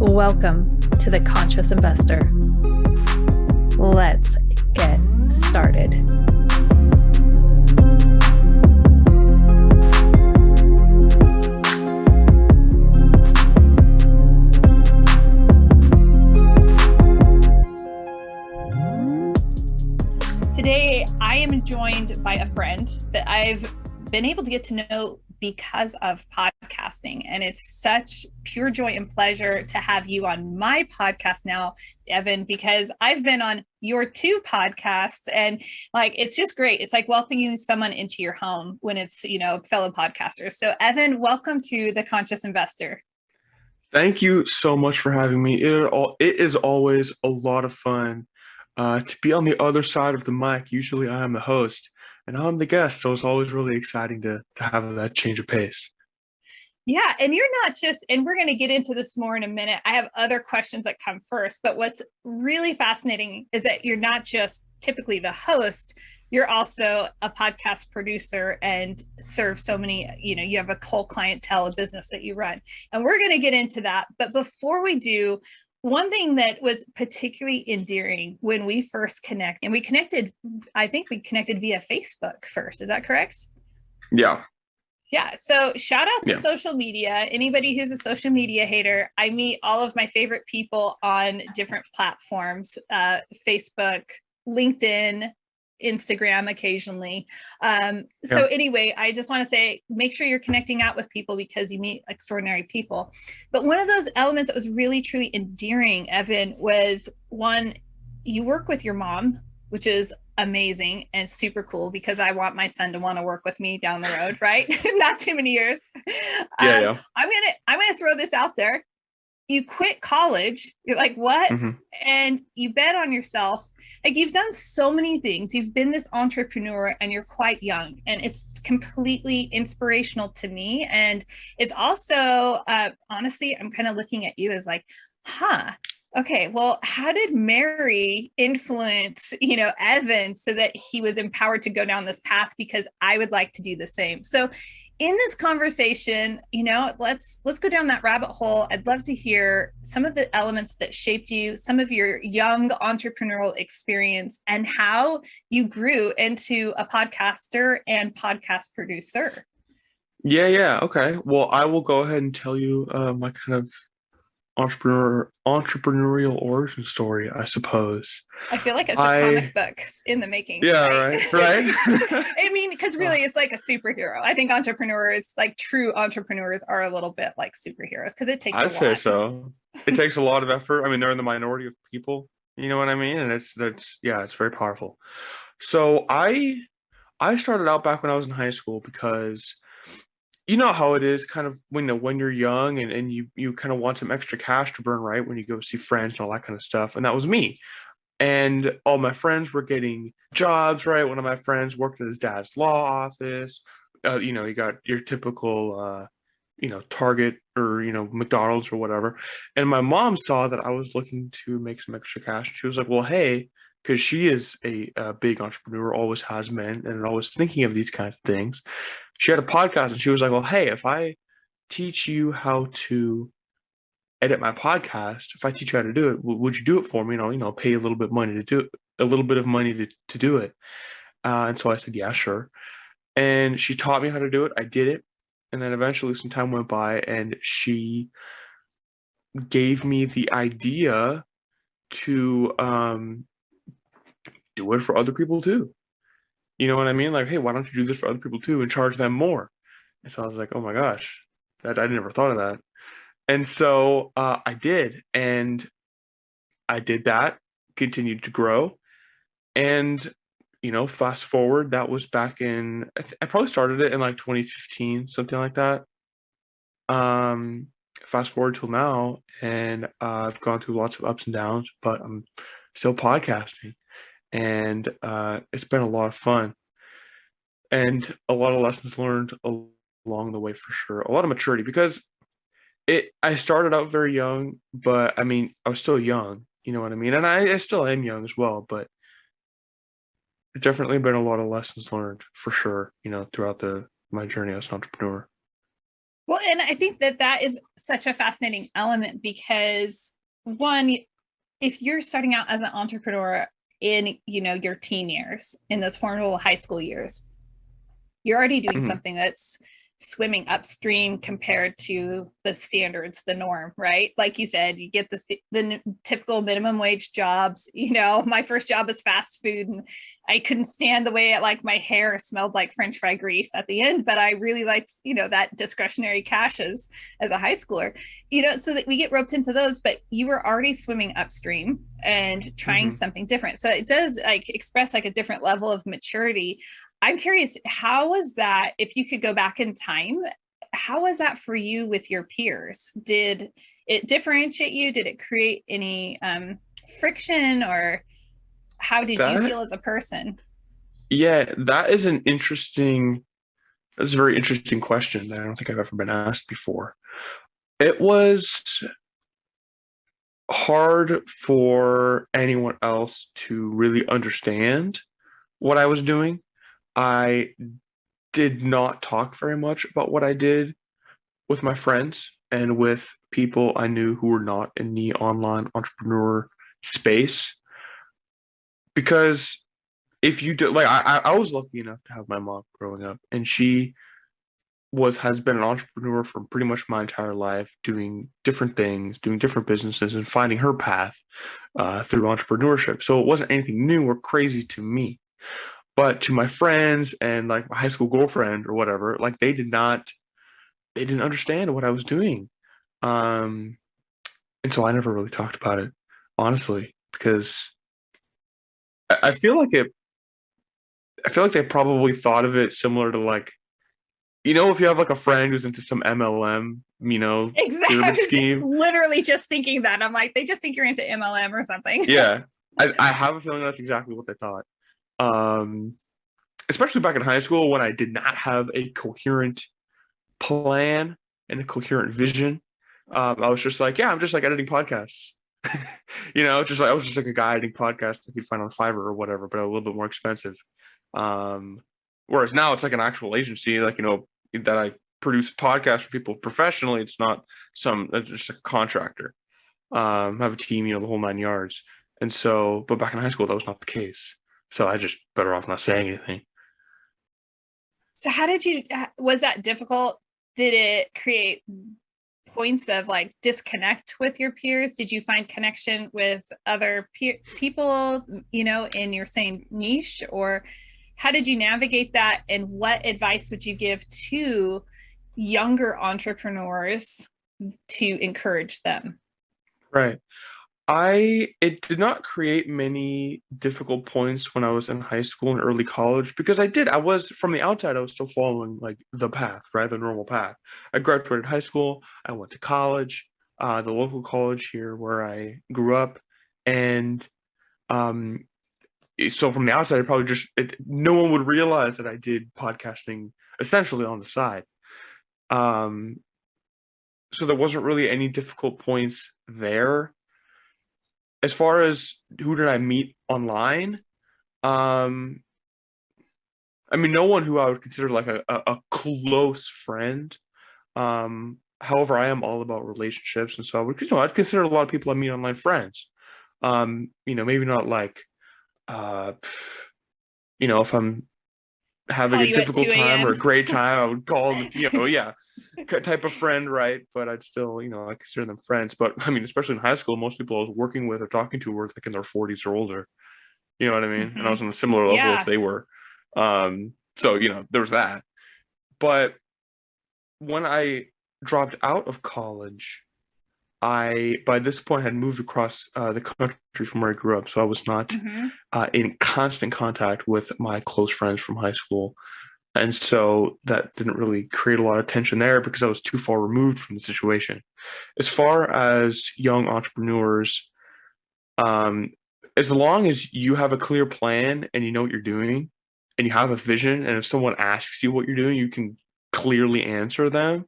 Welcome to the Conscious Investor. Let's get started. Today, I am joined by a friend that I've been able to get to know because of podcasting. And it's such pure joy and pleasure to have you on my podcast now, Evan, because I've been on your two podcasts and it's just great. It's like welcoming someone into your home when it's, fellow podcasters. So Evan, welcome to the Conscious Investor. Thank you so much for having me. It is always a lot of fun to be on the other side of the mic. Usually I am the host and I'm the guest, so it's always really exciting to have that change of pace. Yeah, and you're not just, and we're going to get into this more in a minute. I have other questions that come first, but what's really fascinating is that you're not just typically the host, you're also a podcast producer and serve so many, you have a whole clientele, a business that you run. And we're going to get into that. But before we do, one thing that was particularly endearing when we first connected, and I think we connected via Facebook first. Is that correct? Yeah. Yeah. So shout out to social media. Anybody who's a social media hater, I meet all of my favorite people on different platforms, Facebook, LinkedIn, Instagram occasionally. So anyway, I just want to say, make sure you're connecting out with people because you meet extraordinary people. But one of those elements that was really, truly endearing, Evan, was one, you work with your mom, which is amazing and super cool because I want my son to want to work with me down the road, right? Not too many years. Yeah. I'm gonna throw this out there. You quit college. You're like, what? Mm-hmm. And you bet on yourself. Like, you've done so many things. You've been this entrepreneur and you're quite young, and it's completely inspirational to me. And it's also, honestly, I'm kind of looking at you as like, okay, well, how did Mary influence, Evan so that he was empowered to go down this path? Because I would like to do the same. So in this conversation, let's go down that rabbit hole. I'd love to hear some of the elements that shaped you, some of your young entrepreneurial experience, and how you grew into a podcaster and podcast producer. Yeah. Okay. Well, I will go ahead and tell you my kind of entrepreneurial origin story, I suppose. I feel like it's a comic book in the making. Yeah, right. I mean, because really it's like a superhero. I think entrepreneurs, like true entrepreneurs, are a little bit like superheroes because it takes a lot. I'd say so. It takes a lot of effort. I mean, they're in the minority of people, you know what I mean? And it's very powerful. So I started out back when I was in high school because you know how it is kind of when you're young and you kind of want some extra cash to burn, right? When you go see friends and all that kind of stuff. And that was me. And all my friends were getting jobs, right? One of my friends worked at his dad's law office. You got your typical, Target or, McDonald's or whatever. And my mom saw that I was looking to make some extra cash. She was like, well, hey, because she is a big entrepreneur, always has been, and always thinking of these kinds of things. She had a podcast and she was like, well, hey, if I teach you how to edit my podcast, if I teach you how to do it, would you do it for me? Pay a little bit of money to do it, a little bit of money to do it. And so I said, yeah, sure. And she taught me how to do it. I did it. And then eventually some time went by and she gave me the idea to do it for other people too. You know what I mean? Like, hey, why don't you do this for other people too and charge them more? And so I was like, oh my gosh, that I never thought of that. And so I did, and I did that, continued to grow. And, fast forward, that was back in, I probably started it in like 2015, something like that. Fast forward till now, and I've gone through lots of ups and downs, but I'm still podcasting. And it's been a lot of fun and a lot of lessons learned along the way for sure. A lot of maturity because I started out very young, but I mean, I was still young, you know what I mean? And I still am young as well, but definitely been a lot of lessons learned for sure, throughout my journey as an entrepreneur. Well, and I think that that is such a fascinating element because one, if you're starting out as an entrepreneur in, your teen years, in those formidable high school years, you're already doing Mhm. something that's swimming upstream compared to the standards, the norm, right? Like you said, you get the typical minimum wage jobs. My first job was fast food, and I couldn't stand the way like my hair smelled like French fry grease at the end, but I really liked, that discretionary cash as a high schooler. So that we get roped into those, but you were already swimming upstream and trying Mhm. something different. So it does like express like a different level of maturity. I'm curious, how was that, if you could go back in time, how was that for you with your peers? Did it differentiate you? Did it create any friction, or how did you That feel as a person? Yeah, that's a very interesting question that I don't think I've ever been asked before. It was hard for anyone else to really understand what I was doing. I did not talk very much about what I did with my friends and with people I knew who were not in the online entrepreneur space because if you do, like, I was lucky enough to have my mom growing up, and she has been an entrepreneur for pretty much my entire life, doing different things, doing different businesses, and finding her path through entrepreneurship. So it wasn't anything new or crazy to me. But to my friends and like my high school girlfriend or whatever, like they didn't understand what I was doing. Um, and so I never really talked about it, honestly, because I feel like I feel like they probably thought of it similar to like, if you have like a friend who's into some MLM, Exactly. I pyramid was scheme. literally just thinking that. I'm like, they just think you're into MLM or something. Yeah, I have a feeling that's exactly what they thought. Um, Especially back in high school when I did not have a coherent plan and a coherent vision. I was just like, yeah, I'm just like editing podcasts. Just like I was just like a guy editing podcasts that you'd find on Fiverr or whatever, but a little bit more expensive. Um, Whereas now it's like an actual agency, like that I produce podcasts for people professionally. It's not it's just a contractor. I have a team, the whole 9 yards. And so, but back in high school, that was not the case. So I just better off not saying anything. So how did you, was that difficult? Did it create points of like disconnect with your peers? Did you find connection with other people, in your same niche? Or how did you navigate that? And what advice would you give to younger entrepreneurs to encourage them? Right. It did not create many difficult points when I was in high school and early college because I was from the outside, I was still following like the path, right? The normal path. I graduated high school, I went to college, the local college here where I grew up. And um, so from the outside, no one would realize that I did podcasting essentially on the side. Um, so there wasn't really any difficult points there. As far as who did I meet online, um, I mean, no one who I would consider like a close friend. However, I am all about relationships, and so I'd consider a lot of people I meet online friends. Maybe not like, uh, if I'm having Call a you at difficult 2 time or a.m. a great time, I would call them, yeah, type of friend, right? But I'd still, I consider them friends. But I mean, especially in high school, most people I was working with or talking to were like in their 40s or older. You know what I mean? And I Mm-hmm. was on a similar level as Yeah. they were. So, there was that. But when I dropped out of college, I, by this point, had moved across the country from where I grew up. So I was not Mm-hmm. in constant contact with my close friends from high school. And so that didn't really create a lot of tension there because I was too far removed from the situation. As far as young entrepreneurs, um, as long as you have a clear plan and you know what you're doing and you have a vision, and if someone asks you what you're doing, you can clearly answer them,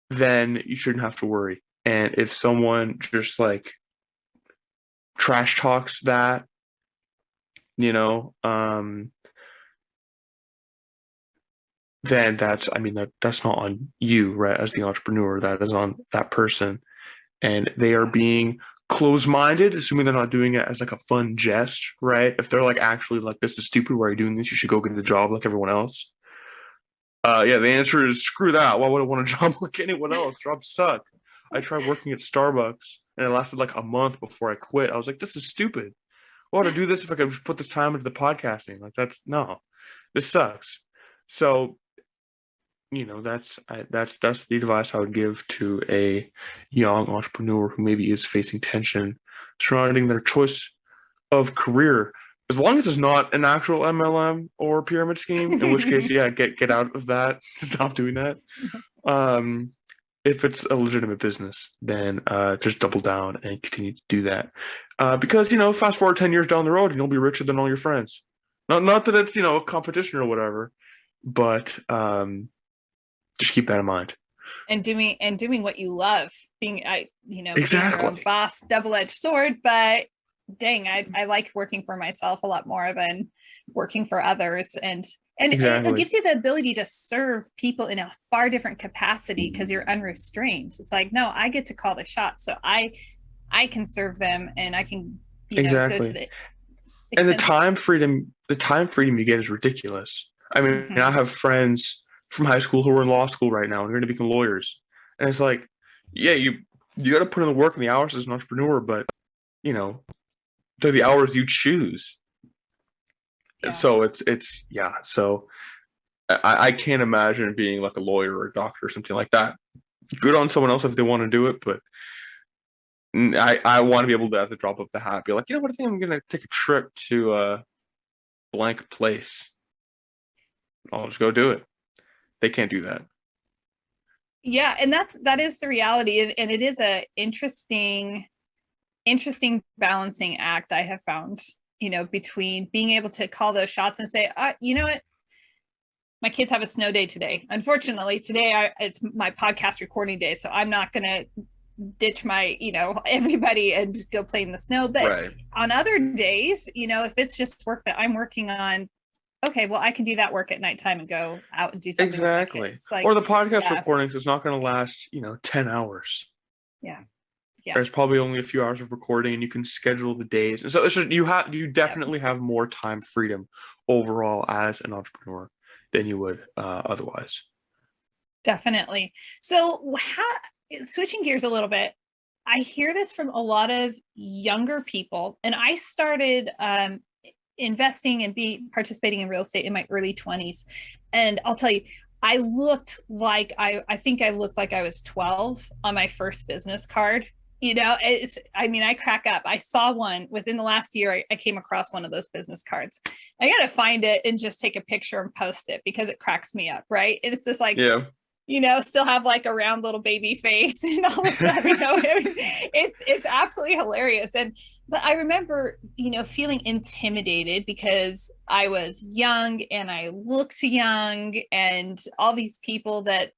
then you shouldn't have to worry. And if someone just like trash talks that, you know, um, then that's, I mean, that's not on you, right? As the entrepreneur, that is on that person. And they are being closed-minded, assuming they're not doing it as like a fun jest, right? If they're like actually like, this is stupid, why are you doing this? You should go get a job like everyone else. Yeah, the answer is screw that. Why would I want a job like anyone else? Jobs suck. I tried working at Starbucks and it lasted like a month before I quit. I was like, this is stupid. Why would I do this if I could just put this time into the podcasting? Like that's no, this sucks. So, that's the advice I would give to a young entrepreneur who maybe is facing tension surrounding their choice of career. As long as it's not an actual MLM or pyramid scheme, in which case, yeah, get out of that. Stop doing that. Um, if it's a legitimate business, then just double down and continue to do that. Because fast forward 10 years down the road, and you'll be richer than all your friends. Not that it's a competition or whatever, but just keep that in mind. And doing what you love, being your own Exactly. boss, double-edged sword, but dang, I like working for myself a lot more than working for others. And it Exactly. gives you the ability to serve people in a far different capacity because you're unrestrained. It's like, no, I get to call the shots. So I can serve them and I can, go to Exactly. the And extent. the time freedom you get is ridiculous. I mean, I Mhm. have friends from high school who are in law school right now and are going to become lawyers. And it's like, yeah, you got to put in the work and the hours as an entrepreneur, but you know, they're the hours you choose. Yeah. So it's yeah. So I can't imagine being like a lawyer or a doctor or something like that. Good on someone else if they want to do it, but I want to be able to at the drop of the hat be like, what, I think I'm gonna take a trip to a blank place. I'll just go do it. They can't do that. Yeah, and that is the reality. And it is a interesting balancing act I have found, between being able to call those shots and say, you know what, my kids have a snow day today. Unfortunately, today it's my podcast recording day, so I'm not going to ditch my, everybody and go play in the snow. But Right. on other days, if it's just work that I'm working on, okay, well, I can do that work at nighttime and go out and do something with my Exactly. kids. Like, Or the podcast yeah, recordings is not going to last, 10 hours. yeah, yeah, There's probably only a few hours of recording and you can schedule the days. And so it's just you yeah. definitely have more time freedom overall as an entrepreneur than you would otherwise. Definitely. So, switching gears a little bit, I hear this from a lot of younger people, and I started investing and be participating in real estate in my early 20s. And I'll tell you, I think I looked like I was 12 on my first business card. I mean, I crack up. I saw one within the last year. I came across one of those business cards. I got to find it and just take a picture and post it because it cracks me up. Right. And it's just like, Yeah. still have like a round little baby face and all this stuff. It's absolutely hilarious. But I remember, feeling intimidated because I was young and I looked young, and all these people that,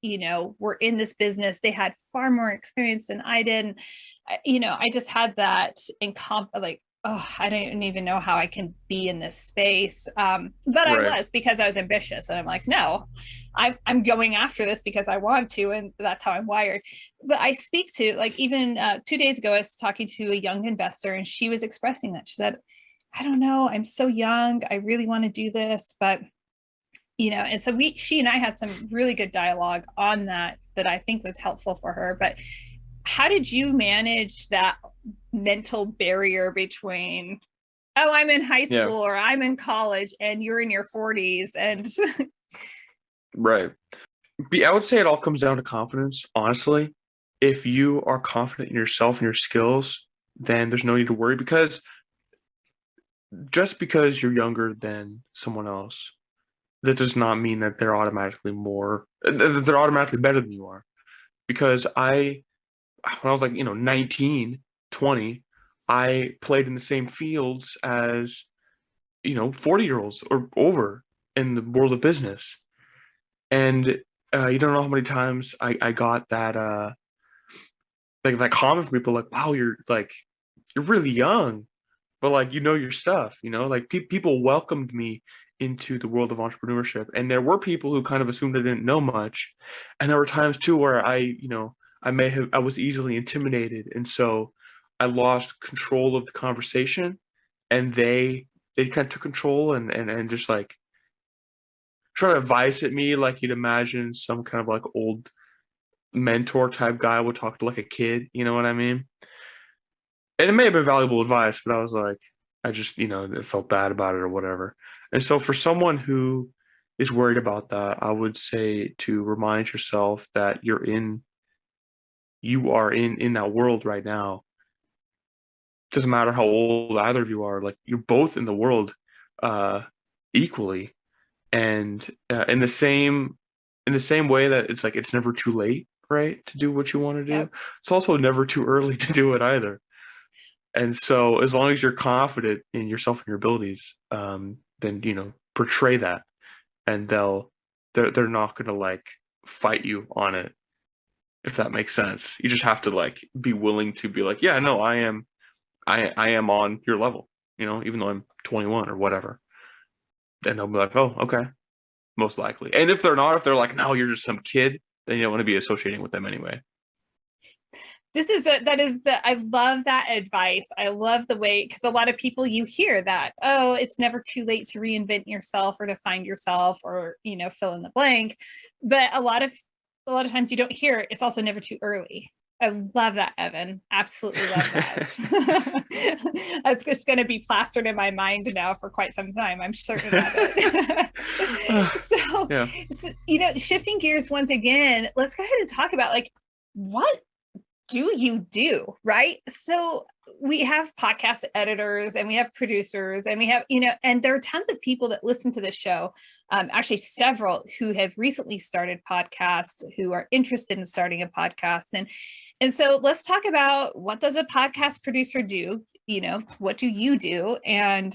were in this business, they had far more experience than I did. And, I just had that like, oh, I don't even know how I can be in this space. But I Right. was, because I was ambitious, and I'm like, no, I'm going after this because I want to, and that's how I'm wired. But I speak to, like, even 2 days ago, I was talking to a young investor, and she was expressing that. She said, I don't know, I'm so young, I really want to do this, but and so she and I had some really good dialogue on that I think was helpful for her. But how did you manage that mental barrier between, oh, I'm in high Yeah. school or I'm in college and you're in your 40s? And Right. I would say it all comes down to confidence, honestly. If you are confident in yourself and your skills, then there's no need to worry because just because you're younger than someone else, that does not mean that they're automatically better than you are. Because when I was like, 19, 20, I played in the same fields as, 40-year-olds or over in the world of business. And you don't know how many times I got that like that comment from people like, wow, you're really young, but like your stuff, like people welcomed me into the world of entrepreneurship. And there were people who kind of assumed I didn't know much. And there were times too where I was easily intimidated. And so I lost control of the conversation, and they kind of took control and just like try to advise at me like you'd imagine some kind of like old mentor type guy would talk to like a kid, you know what I mean? And it may have been valuable advice, but I was like, I just, I felt bad about it or whatever. And so for someone who is worried about that, I would say to remind yourself that you are in that world right now. Doesn't matter how old either of you are, like you're both in the world uh equally. And in the same way that it's like it's never too late, right, to do what you want to do, Yep. it's also never too early to do it either. And so as long as you're confident in yourself and your abilities, then portray that, and they're not gonna like fight you on it, if that makes sense. You just have to like be willing to be like, yeah, no, I am on your level, even though I'm 21 or whatever. Then they'll be like, oh, okay, most likely. And if they're not, if they're like, no, you're just some kid, then you don't want to be associating with them anyway. I love that advice. I love the way, because a lot of people, you hear that, oh, it's never too late to reinvent yourself or to find yourself, or fill in the blank. But a lot of times you don't hear it's also never too early. I love that, Evan. Absolutely love that. That's just going to be plastered in my mind now for quite some time. I'm certain of it. so, Yeah. shifting gears once again, let's go ahead and talk about like, what do you do, right? So we have podcast editors and we have producers and we have, and there are tons of people that listen to the show. Actually, several who have recently started podcasts, who are interested in starting a podcast. And so let's talk about, what does a podcast producer do? What do you do? And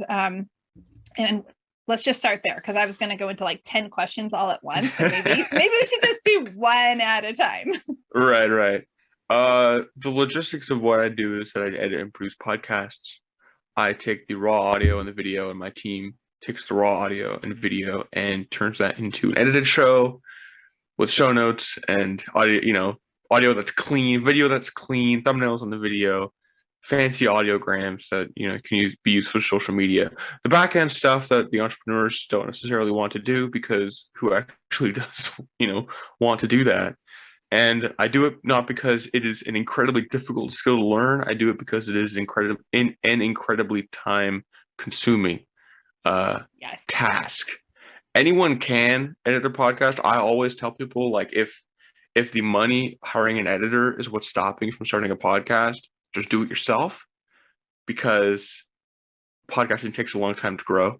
let's just start there, because I was going to go into like 10 questions all at once. So maybe we should just do one at a time. Right, right. The logistics of what I do is that I edit and produce podcasts. I take the raw audio and the video, and my team takes the raw audio and video and turns that into an edited show with show notes and audio, audio that's clean, video that's clean, thumbnails on the video, fancy audiograms that be used for social media. The back end stuff that the entrepreneurs don't necessarily want to do, because who actually does want to do that? And I do it not because it is an incredibly difficult skill to learn. I do it because it is an incredibly time consuming Yes. task. Anyone can edit a podcast. I always tell people, like, if the money hiring an editor is what's stopping you from starting a podcast, just do it yourself, because podcasting takes a long time to grow,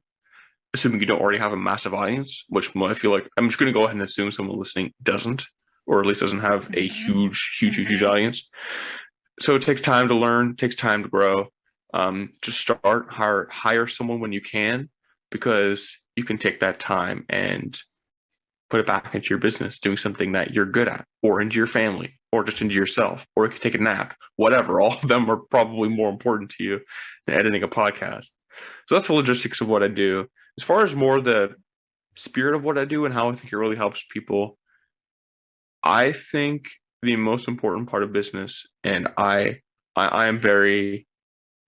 assuming you don't already have a massive audience, which I feel like I'm just going to go ahead and assume someone listening doesn't, or at least doesn't have a huge audience. So it takes time to learn, takes time to grow. Just start, hire someone when you can, because you can take that time and put it back into your business, doing something that you're good at, or into your family, or just into yourself, or you can take a nap, whatever. All of them are probably more important to you than editing a podcast. So that's the logistics of what I do. As far as more the spirit of what I do and how I think it really helps people, I think the most important part of business, and I am very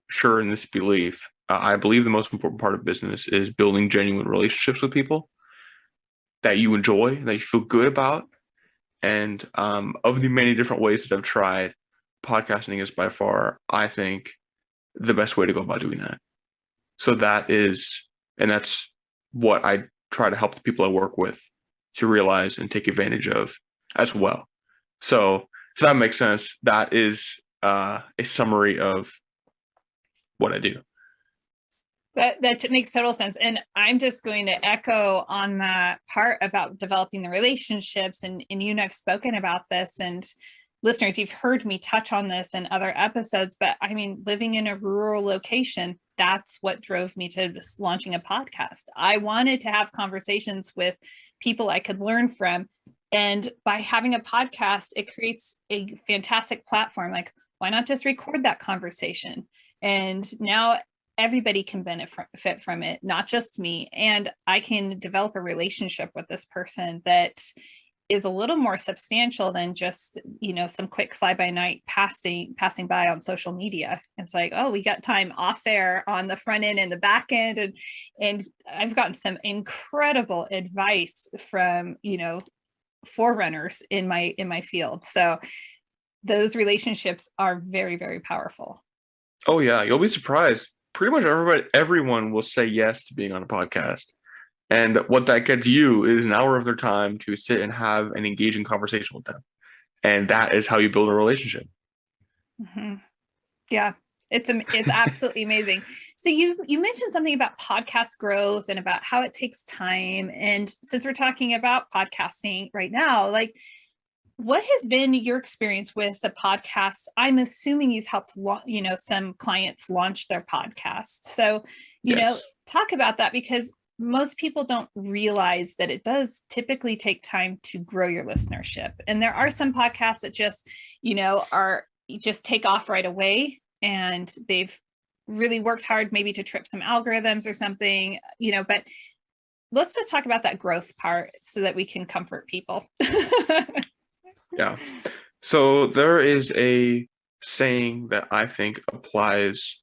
sure in this belief. I believe the most important part of business is building genuine relationships with people that you enjoy, that you feel good about. And of the many different ways that I've tried, podcasting is by far, I think, the best way to go about doing that. So that's what I try to help the people I work with to realize and take advantage of as well. So if that makes sense, that is a summary of what I do. That makes total sense. And I'm just going to echo on that part about developing the relationships. And you and I've spoken about this, and listeners, you've heard me touch on this in other episodes, but I mean, living in a rural location, that's what drove me to launching a podcast. I wanted to have conversations with people I could learn from. And by having a podcast, it creates a fantastic platform. Like, why not just record that conversation? And now everybody can benefit from it, not just me. And I can develop a relationship with this person that is a little more substantial than just, some quick fly by night passing by on social media. It's like, oh, we got time off there on the front end and the back end. And I've gotten some incredible advice from, forerunners in my field. So those relationships are very, very powerful. Oh yeah, you'll be surprised. Pretty much everyone will say yes to being on a podcast. And what that gets you is an hour of their time to sit and have an engaging conversation with them. And that is how you build a relationship. Mm-hmm. Yeah, it's absolutely amazing. So you mentioned something about podcast growth and about how it takes time. And since we're talking about podcasting right now, like, what has been your experience with the podcast? I'm assuming you've helped some clients launch their podcast. So, Yes. talk about that, because most people don't realize that it does typically take time to grow your listenership. And there are some podcasts that just, are just take off right away, and they've really worked hard maybe to trip some algorithms or something, but let's just talk about that growth part so that we can comfort people. Yeah. So there is a saying that I think applies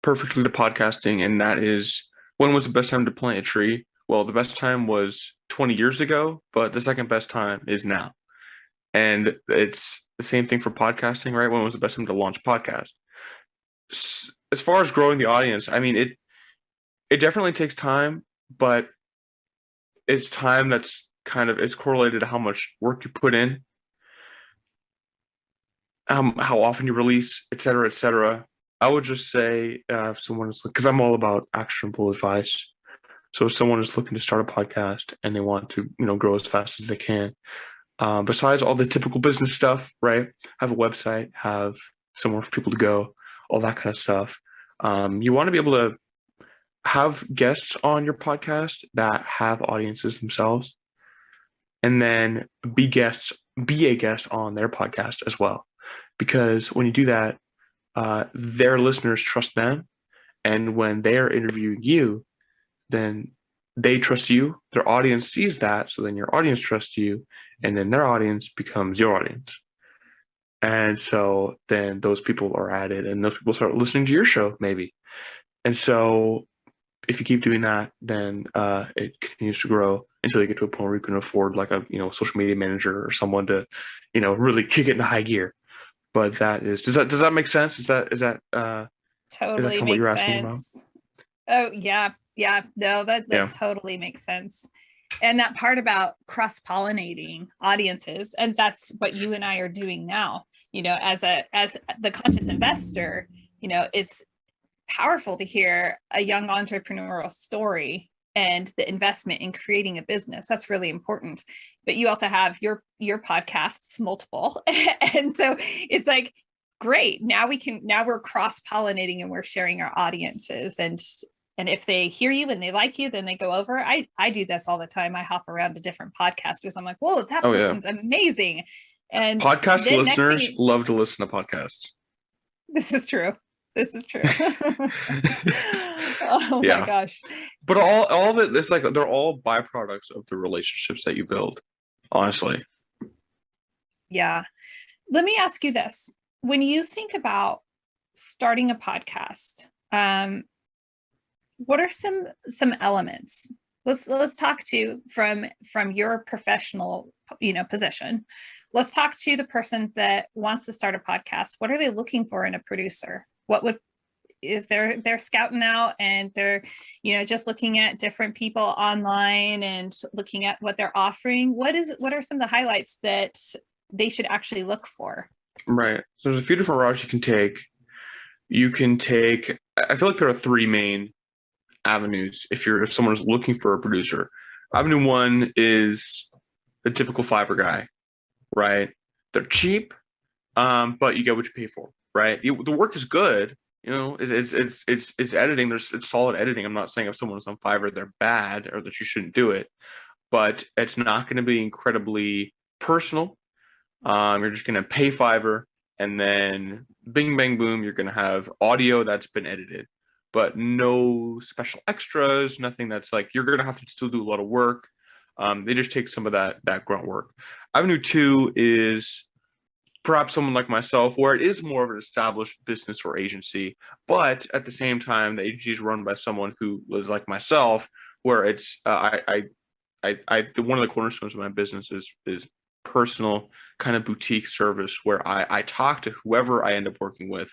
perfectly to podcasting, and that is, when was the best time to plant a tree? Well, the best time was 20 years ago, but the second best time is now. And it's the same thing for podcasting, right? When was the best time to launch a podcast? As far as growing the audience, I mean, it definitely takes time, but it's time that's kind of it's correlated to how much work you put in, how often you release, et cetera, et cetera. I would just say, if someone is, because I'm all about actionable advice. So if someone is looking to start a podcast and they want to, grow as fast as they can, besides all the typical business stuff, right? Have a website, have somewhere for people to go, all that kind of stuff. You want to be able to have guests on your podcast that have audiences themselves, and then be a guest on their podcast as well. Because when you do that, their listeners trust them, and when they are interviewing you, then they trust you. Their audience sees that, so then your audience trusts you, and then their audience becomes your audience. And so then those people are added, and those people start listening to your show, maybe. And so if you keep doing that, then it continues to grow until you get to a point where you can afford like a social media manager or someone to really kick it into high gear. But that is does that make sense? Is that Totally kind of what you're makes asking about? sense. Oh, yeah. Yeah. No, that Yeah. totally makes sense. And that part about cross-pollinating audiences, and that's what you and I are doing now, as the conscious investor, it's powerful to hear a young entrepreneurial story and the investment in creating a business. That's really important. But you also have your podcasts, multiple. And so it's like, great. Now we're cross-pollinating and we're sharing our audiences. And if they hear you and they like you, then they go over. I do this all the time. I hop around to different podcasts because I'm like, whoa, that Oh yeah. person's amazing. And Podcast then next thing listeners love to listen to podcasts. this is true. This is true. Oh my Yeah. gosh. But all of it, it's like they're all byproducts of the relationships that you build, honestly. Yeah. Let me ask you this. When you think about starting a podcast, what are some elements? Let's talk to from your professional, position. Let's talk to the person that wants to start a podcast. What are they looking for in a producer? What would, if they're scouting out and they're just looking at different people online and looking at what they're offering, what are some of the highlights that they should actually look for? Right. So there's a few different routes you can take. I feel like there are three main avenues if someone's looking for a producer. Avenue one is the typical Fiverr guy, right? They're cheap, but you get what you pay for, right? The work is good, it's editing. It's solid editing. I'm not saying if someone's on Fiverr they're bad or that you shouldn't do it, but it's not going to be incredibly personal. You're just going to pay Fiverr, and then bing bang boom, you're going to have audio that's been edited. but no special extras, nothing that's like you're gonna have to still do a lot of work. They just take some of that grunt work. Avenue two is perhaps someone like myself, where it is more of an established business or agency, but at the same time, the agency is run by someone who was like myself, where it's one of the cornerstones of my business is personal kind of boutique service where I talk to whoever I end up working with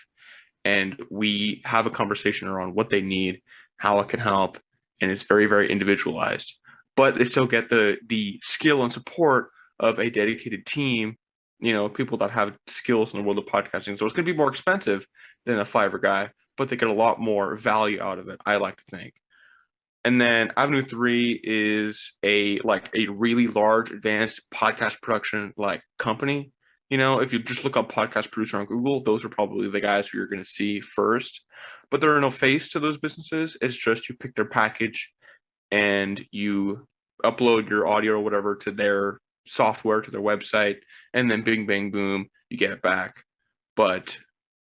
and we have a conversation around what they need, how it can help, and it's very, very individualized. But they still get the skill and support of a dedicated team, people that have skills in the world of podcasting. So it's going to be more expensive than a Fiverr guy, but they get a lot more value out of it, I like to think. And then Avenue Three is a really large advanced podcast production like company. If you just look up podcast producer on Google, those are probably the guys who you're going to see first. But there are no face to those businesses. It's just you pick their package and you upload your audio or whatever to their software, to their website, and then bing, bang, boom, you get it back. But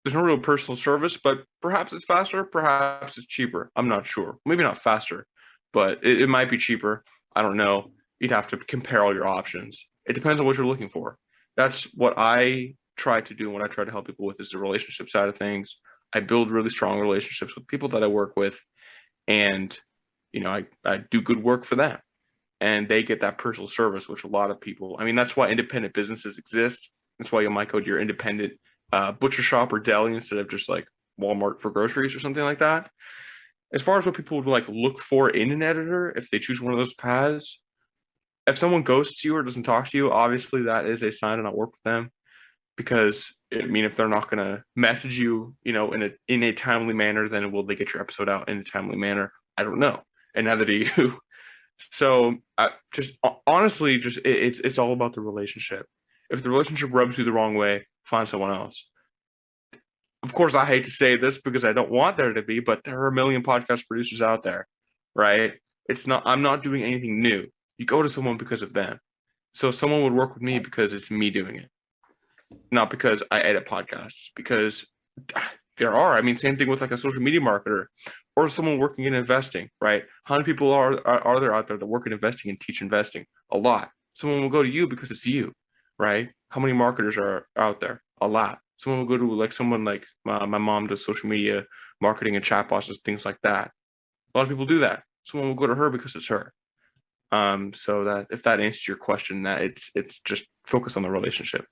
there's no real personal service, but perhaps it's faster, perhaps it's cheaper. I'm not sure. Maybe not faster, but it might be cheaper. I don't know. You'd have to compare all your options. It depends on what you're looking for. That's what I try to do when I try to help people with is the relationship side of things. I build really strong relationships with people that I work with, and I do good work for them. And they get that personal service, which a lot of people, I mean, that's why independent businesses exist. That's why you might go to your independent butcher shop or deli instead of just like Walmart for groceries or something like that. As far as what people would like look for in an editor, if they choose one of those paths, if someone ghosts you or doesn't talk to you, obviously that is a sign to not work with them because I mean, if they're not going to message you, in a timely manner, then will they get your episode out in a timely manner? I don't know, and neither do you. So, just honestly, just it's all about the relationship. If the relationship rubs you the wrong way, find someone else. Of course, I hate to say this because I don't want there to be, but there are a million podcast producers out there, right? It's not. I'm not doing anything new. You go to someone because of them. So someone would work with me because it's me doing it, not because I edit podcasts. Because there are. I mean, same thing with like a social media marketer or someone working in investing, right? How many people are there out there that work in investing and teach investing? A lot. Someone will go to you because it's you, right? How many marketers are out there? A lot. Someone will go to like someone like my mom does social media marketing and chatbots and things like that. A lot of people do that. Someone will go to her because it's her. So that if that answers your question, that it's just focus on the relationship.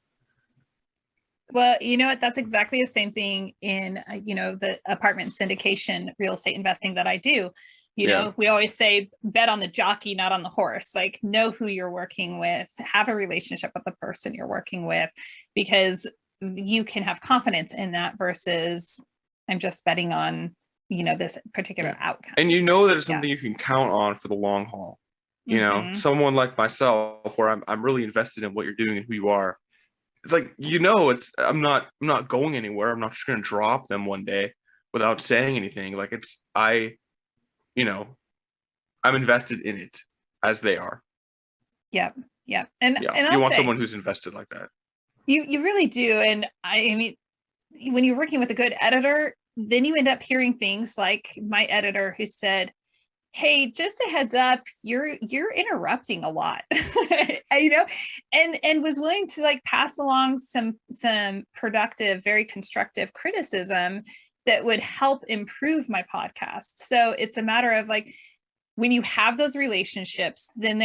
Well, you know what? That's exactly the same thing in, the apartment syndication real estate investing that I do. Yeah. We always say bet on the jockey, not on the horse. Like, know who you're working with, have a relationship with the person you're working with, because you can have confidence in that versus I'm just betting on, this particular Yeah. outcome. And you know that it's Yeah. something you can count on for the long haul. Mm-hmm. Someone like myself, where I'm really invested in what you're doing and who you are. It's like, I'm not going anywhere. I'm not just gonna drop them one day without saying anything. Like you know, I'm invested in it as they are. Yep. Yep. And Yeah. and You I'll want say someone who's invested like that. you really do. And I mean, when you're working with a good editor, then you end up hearing things like my editor who said, "Hey, just a heads up, you're interrupting a lot." And was willing to like pass along some productive, very constructive criticism that would help improve my podcast. So it's a matter of like when you have those relationships, then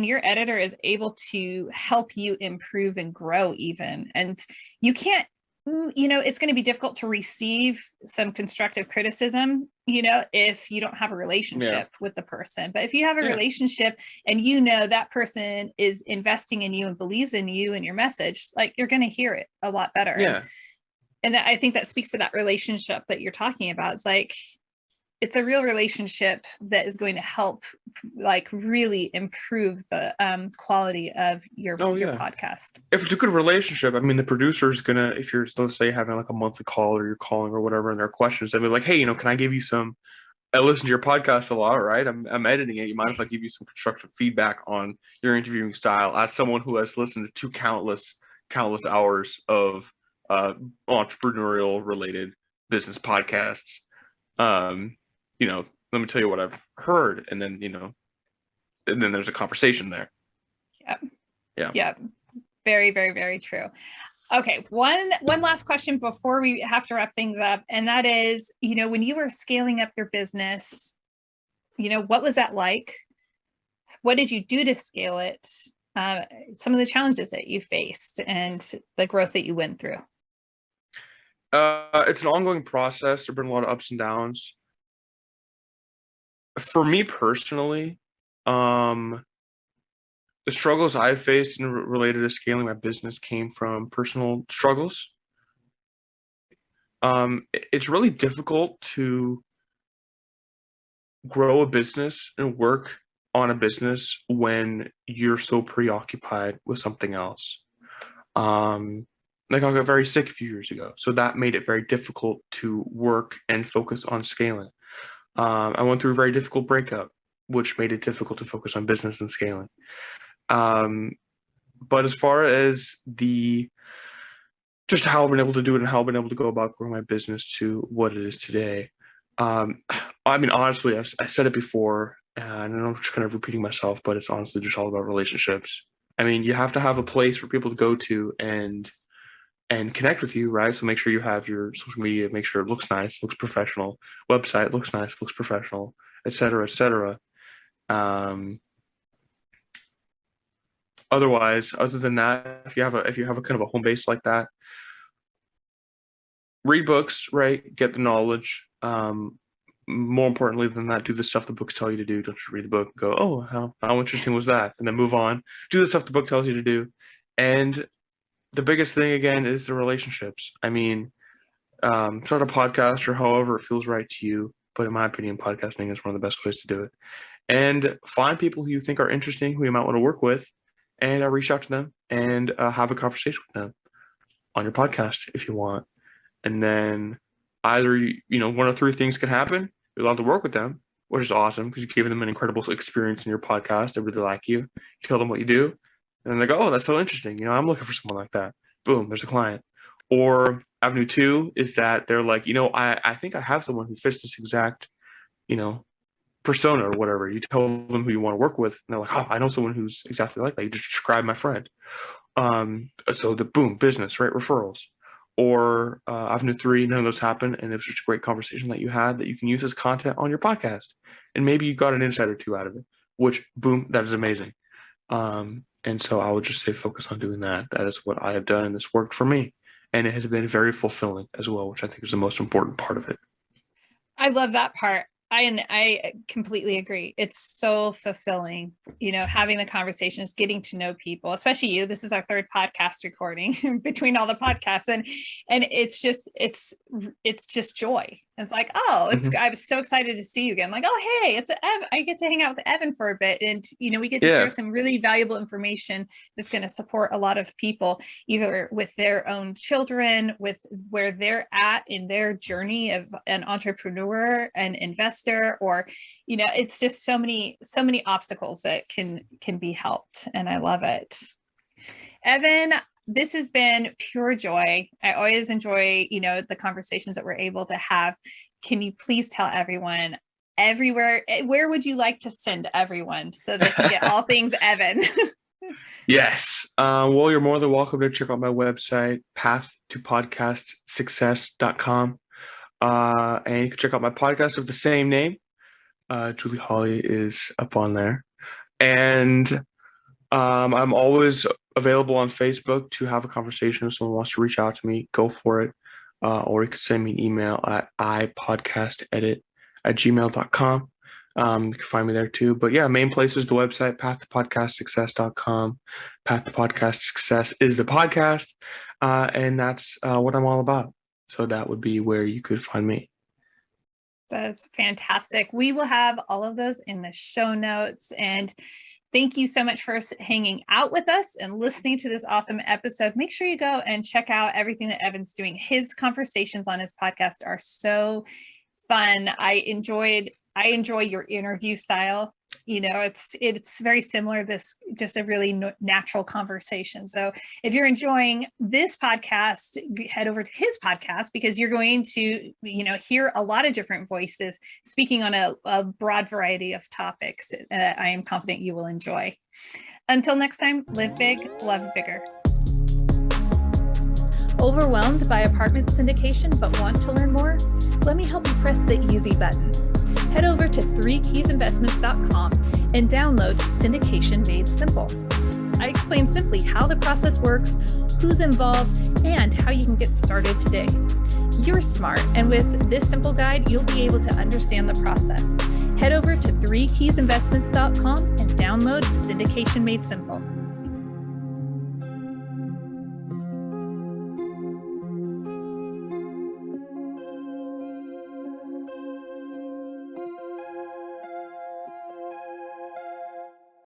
your editor is able to help you improve and grow even. And you can't, it's going to be difficult to receive some constructive criticism, if you don't have a Yeah. relationship with the person. But if you have a Yeah. relationship and that person is investing in you and believes in you and your message, like you're going to hear it a lot better. Yeah. And I think that speaks to that relationship that you're talking about. It's like it's a real relationship that is going to help like really improve the quality of Oh your yeah. podcast. If it's a good relationship, I mean, the producer's gonna, if you're, let's say, having like a monthly call or you're calling or whatever, and there are questions, they'll be like, hey, can I give you some? I listen to your podcast a lot, right? I'm editing it. You mind if I give you some constructive feedback on your interviewing style as someone who has listened to countless hours of uh, entrepreneurial related business podcasts? let me tell you what I've heard. And then, and then there's a conversation there. Yep. Yeah. Yep. Very, very, very true. Okay, one last question before we have to wrap things up, and that is, when you were scaling up your business, what was that like? What did you do to scale it? Some of the challenges that you faced and the growth that you went through. It's an ongoing process. There've been a lot of ups and downs. For me personally, um, the struggles I faced and related to scaling my business came from personal struggles. It's really difficult to grow a business and work on a business when you're so preoccupied with something else. Like I got very sick a few years ago, so that made it very difficult to work and focus on scaling. I went through a very difficult breakup, which made it difficult to focus on business and scaling. Um, but as far as the just how I've been able to do it and how I've been able to go about growing my business to what it is today. Um, I mean, honestly, I said it before, and I'm just kind of repeating myself, but it's honestly just all about relationships. I mean, you have to have a place for people to go to and connect with you, right? So make sure you have your social media, make sure it looks nice, looks professional, website looks nice, looks professional, et cetera, et cetera. Um, Otherwise, other than that, if you have a kind of a home base like that, read books, right? Get the knowledge. More importantly than that, do the stuff the books tell you to do. Don't just read the book and go, oh, how interesting was that? And then move on. Do the stuff the book tells you to do. And the biggest thing again is the relationships. I mean, start a podcast or however it feels right to you. But in my opinion, podcasting is one of the best ways to do it. And find people who you think are interesting, who you might want to work with, and reach out to them and have a conversation with them on your podcast if you want. And then either one of three things can happen. You're allowed to work with them, which is awesome because you gave them an incredible experience in your podcast. They really like you. You tell them what you do, and then they go, "Oh, that's so interesting. I'm looking for someone like that." Boom, there's a client. Or avenue two is that they're like, I think I have someone who fits this exact, you know, persona or whatever. You tell them who you want to work with, and they're like, "Oh, I know someone who's exactly like that. You just describe my friend." So the boom, business, right? Referrals. Or avenue three, none of those happen, and it was just a great conversation that you had that you can use as content on your podcast, and maybe you got an insight or two out of it. Which boom, that is amazing. And so I would just say focus on doing that. That is what I have done, and this worked for me, and it has been very fulfilling as well, which I think is the most important part of it. I love that part. I completely agree. It's so fulfilling, having the conversations, getting to know people, especially you. This is our third podcast recording between all the podcasts, and it's just joy. It's like, oh, Mm-hmm. I was so excited to see you again. Like, oh, hey, it's Ev. I get to hang out with Evan for a bit, and we get to share Yeah. some really valuable information that's going to support a lot of people, either with their own children, with where they're at in their journey of an entrepreneur, an investor, or it's just so many obstacles that can be helped, and I love it. Evan, this has been pure joy. I always enjoy, the conversations that we're able to have. Can you please tell everyone everywhere, where would you like to send everyone so they can get all things Evan? Yes. Well, you're more than welcome to check out my website, pathtopodcastsuccess.com. And you can check out my podcast of the same name. Julie Holly is up on there. And I'm always available on Facebook to have a conversation. If someone wants to reach out to me, go for it. Or you can send me an email at ipodcastedit@gmail.com. You can find me there too. But yeah, main place is the website, pathtopodcastsuccess.com. Path to Podcast Success is the podcast. And that's what I'm all about. So that would be where you could find me. That's fantastic. We will have all of those in the show notes. And thank you so much for hanging out with us and listening to this awesome episode. Make sure you go and check out everything that Evan's doing. His conversations on his podcast are so fun. I enjoy your interview style. It's very similar. This just a really natural conversation. So if you're enjoying this podcast, head over to his podcast, because you're going to hear a lot of different voices speaking on a broad variety of topics. I am confident you will enjoy. Until next time, live big, love bigger. Overwhelmed by apartment syndication but want to learn more? Let me help you press the easy button. Head over to 3keysinvestments.com and download Syndication Made Simple. I explain simply how the process works, who's involved, and how you can get started today. You're smart, and with this simple guide, you'll be able to understand the process. Head over to 3keysinvestments.com and download Syndication Made Simple.